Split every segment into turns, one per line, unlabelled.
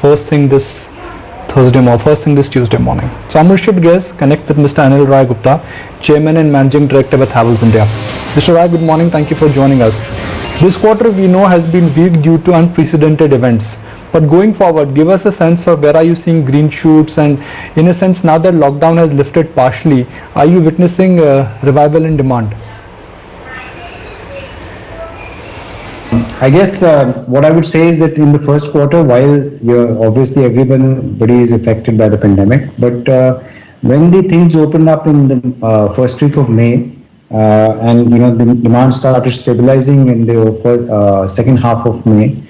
first thing this Tuesday morning. So our should guest connect with Mr. Anil Rai Gupta, Chairman and Managing Director with Havells India. Mr. Rai, good morning. Thank you for joining us. This quarter we know has been weak due to unprecedented events. But going forward, give us a sense of where are you seeing green shoots, and in a sense now that lockdown has lifted partially, are you witnessing a revival in demand?
I guess what I would say is that in the first quarter, while obviously everybody is affected by the pandemic, but when the things opened up in the first week of May, and the demand started stabilizing in the second half of May,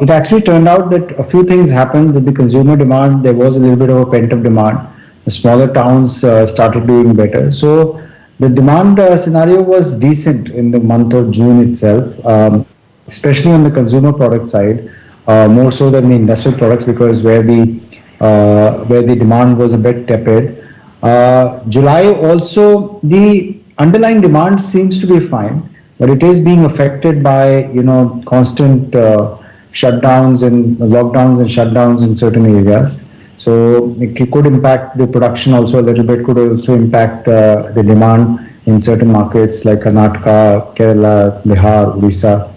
it actually turned out that a few things happened. That the consumer demand, there was a little bit of a pent-up demand. The smaller towns started doing better. So the demand scenario was decent in the month of June itself, especially on the consumer product side, more so than the industrial products, because where the demand was a bit tepid. July also, the underlying demand seems to be fine, but it is being affected by constant shutdowns and lockdowns and shutdowns in certain areas. So it could impact the production also a little bit, could also impact the demand in certain markets like Karnataka, Kerala, Bihar, Odisha.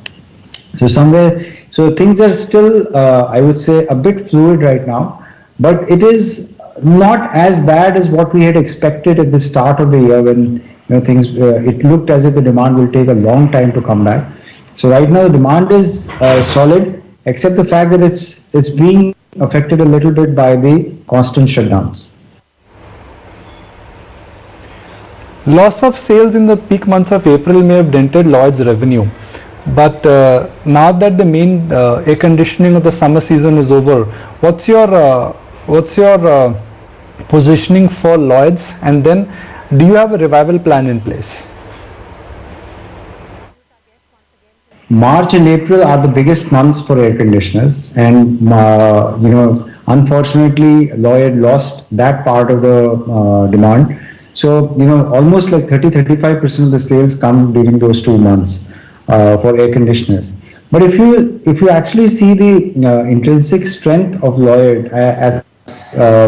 So things are still, I would say, a bit fluid right now, but it is not as bad as what we had expected at the start of the year when things, it looked as if the demand will take a long time to come back. So right now the demand is solid, except the fact that it's being affected a little bit by the constant shutdowns.
Loss of sales in the peak months of April may have dented Lloyd's revenue, but now that the main air conditioning of the summer season is over, what's your positioning for Lloyd's, and then do you have a revival plan in place?
March and April are the biggest months for air conditioners, and unfortunately Lloyd lost that part of the demand. So almost like 30-35% of the sales come during those 2 months for air conditioners. But if you actually see the intrinsic strength of Lloyd, as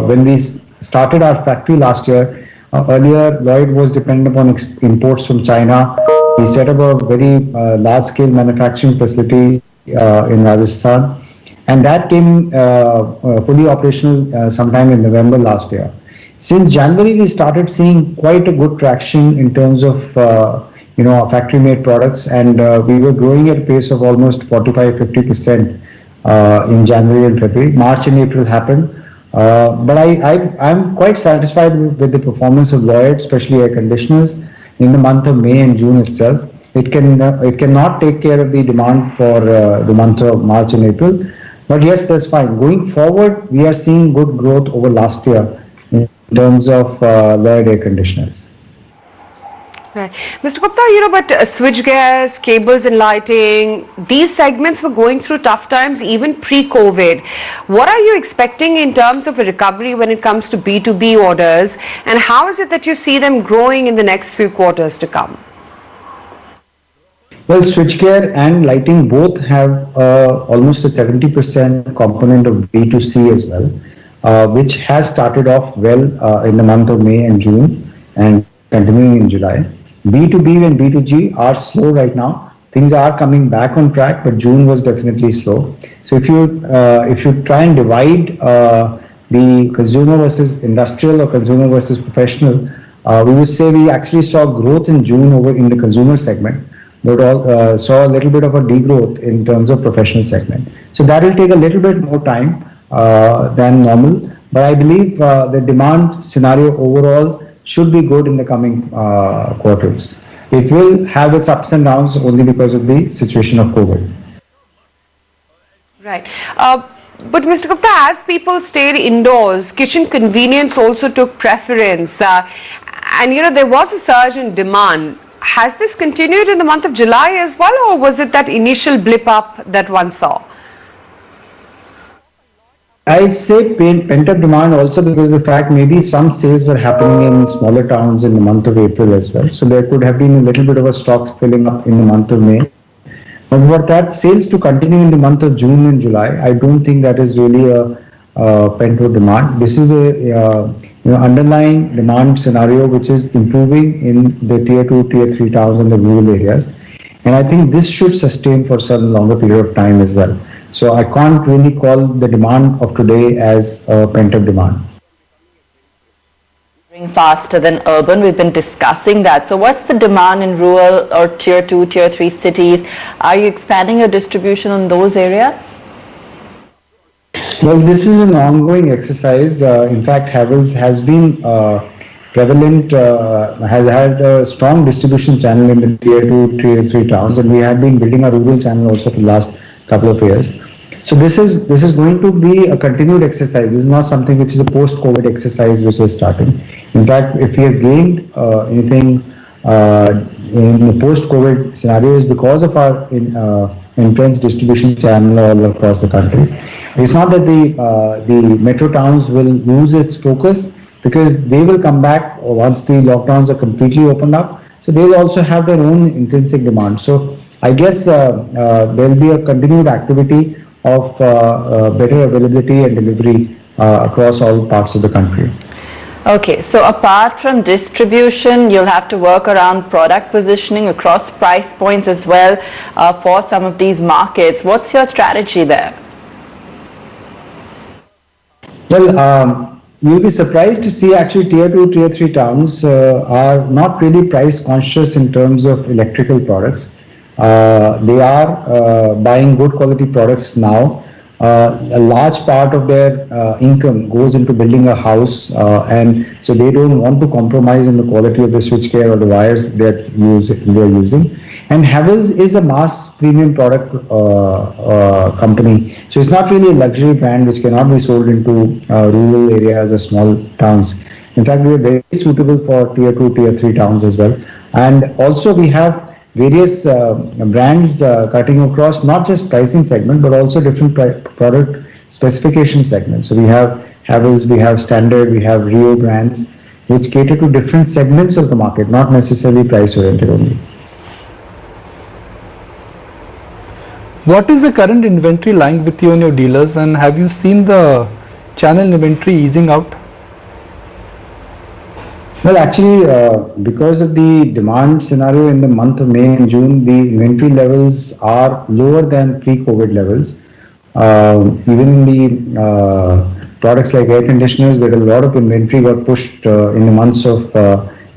when we started our factory last year, earlier Lloyd was dependent upon imports from China. We set up a very large-scale manufacturing facility in Rajasthan, and that came fully operational sometime in November last year. Since January, we started seeing quite a good traction in terms of factory-made products, and we were growing at a pace of almost 45-50% in January and February. March and April happened, but I'm quite satisfied with the performance of Lloyd, especially air conditioners, in the month of May and June itself. It cannot take care of the demand for the month of March and April, but yes, that's fine. Going forward, we are seeing good growth over last year in terms of Lloyd air conditioners.
Right. Mr. Gupta, but switchgears, cables and lighting, these segments were going through tough times even pre-COVID. What are you expecting in terms of a recovery when it comes to B2B orders, and how is it that you see them growing in the next few quarters to come?
Well, switchgear and lighting both have almost a 70% component of B2C as well, which has started off well in the month of May and June and continuing in July. B2B and B2G are slow right now. Things are coming back on track, but June was definitely slow. So if you try and divide the consumer versus industrial or consumer versus professional, we would say we actually saw growth in June over in the consumer segment, but saw a little bit of a degrowth in terms of professional segment. So that will take a little bit more time than normal, but I believe the demand scenario overall should be good in the coming quarters. It will have its ups and downs only because of the situation of COVID.
Right. But Mr. Gupta, as people stayed indoors, kitchen convenience also took preference. And there was a surge in demand. Has this continued in the month of July as well, or was it that initial blip up that one saw?
I'd say pent-up demand also because of the fact maybe some sales were happening in smaller towns in the month of April as well. So there could have been a little bit of a stock filling up in the month of May. But for that sales to continue in the month of June and July, I don't think that is really a pent-up demand. This is a underlying demand scenario which is improving in the tier 2, tier 3 towns and the rural areas. And I think this should sustain for some longer period of time as well. So I can't really call the demand of today as a pent-up demand.
Faster than urban, we've been discussing that. So what's the demand in rural or tier 2, tier 3 cities? Are you expanding your distribution in those areas?
Well, this is an ongoing exercise. In fact, Havells has been prevalent, has had a strong distribution channel in the tier 2, tier 3 towns, and we have been building a rural channel also for the last couple of years. So this is going to be a continued exercise. This is not something which is a post-COVID exercise which is starting. In fact, if we have gained anything in the post-COVID scenario, is because of our entrenched distribution channel all across the country. It's not that the metro towns will lose its focus, because they will come back once the lockdowns are completely opened up. So they will also have their own intrinsic demand. So I guess there will be a continued activity of better availability and delivery across all parts of the country.
Okay, so apart from distribution, you'll have to work around product positioning across price points as well for some of these markets. What's your strategy there?
Well, you'll be surprised to see actually tier 2, tier 3 towns are not really price conscious in terms of electrical products. They are buying good quality products now. A large part of their income goes into building a house, and so they don't want to compromise in the quality of the switchgear or the wires they're using. And Havells is a mass premium product company, so it's not really a luxury brand which cannot be sold into rural areas or small towns. In fact, we are very suitable for tier 2, tier 3 towns as well. And also we have various brands cutting across not just pricing segment but also different product specification segments. So we have Havells, we have Standard, we have Rio brands which cater to different segments of the market, not necessarily price oriented only.
What is the current inventory lying with you and your dealers, and have you seen the channel inventory easing out?
Well, actually, because of the demand scenario in the month of May and June, the inventory levels are lower than pre-COVID levels. Even in the products like air conditioners, where a lot of inventory got pushed in the months of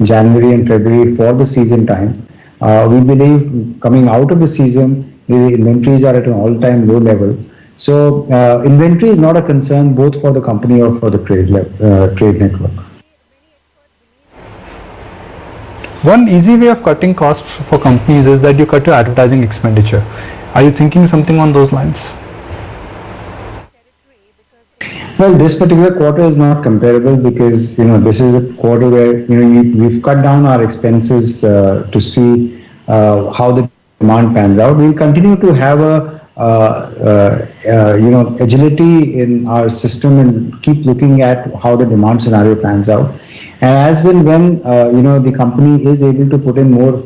January and February for the season time. We believe coming out of the season, the inventories are at an all-time low level. So inventory is not a concern both for the company or for the trade network.
One easy way of cutting costs for companies is that you cut your advertising expenditure. Are you thinking something on those lines?
Well, this particular quarter is not comparable because this is a quarter where we've cut down our expenses to see how the demand pans out. We'll continue to have agility in our system and keep looking at how the demand scenario pans out. And as and when the company is able to put in more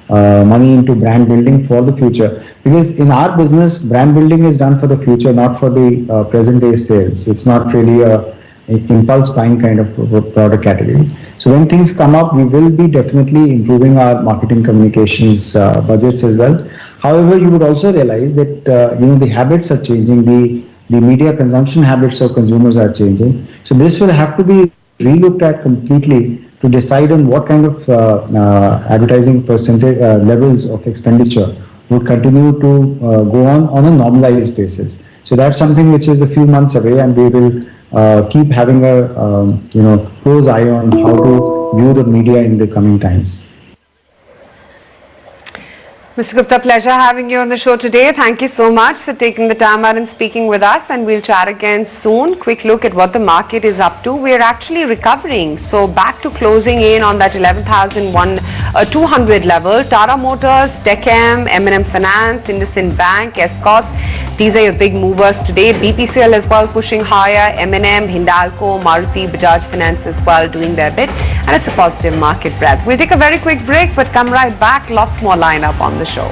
money into brand building for the future, because in our business, brand building is done for the future, not for the present day sales. It's not really a impulse buying kind of product category. So when things come up, we will be definitely improving our marketing communications budgets as well. However, you would also realize that the habits are changing, the media consumption habits of consumers are changing. So this will have to be relooked at completely to decide on what kind of advertising percentage levels of expenditure would continue to go on a normalized basis. So that's something which is a few months away, and we will keep having a close eye on how to view the media in the coming times.
Mr. Gupta, pleasure having you on the show today. Thank you so much for taking the time out and speaking with us, and we'll chat again soon. Quick look at what the market is up to. We're actually recovering, so back to closing in on that 11,200 level. Tata Motors, Decem, M&M Finance, IndusInd Bank, Escorts, these are your big movers today. BPCL as well pushing higher, M&M, Hindalco, Maruti, Bajaj Finance as well doing their bit, and it's a positive market breadth. We'll take a very quick break but come right back. Lots more lineup on the show.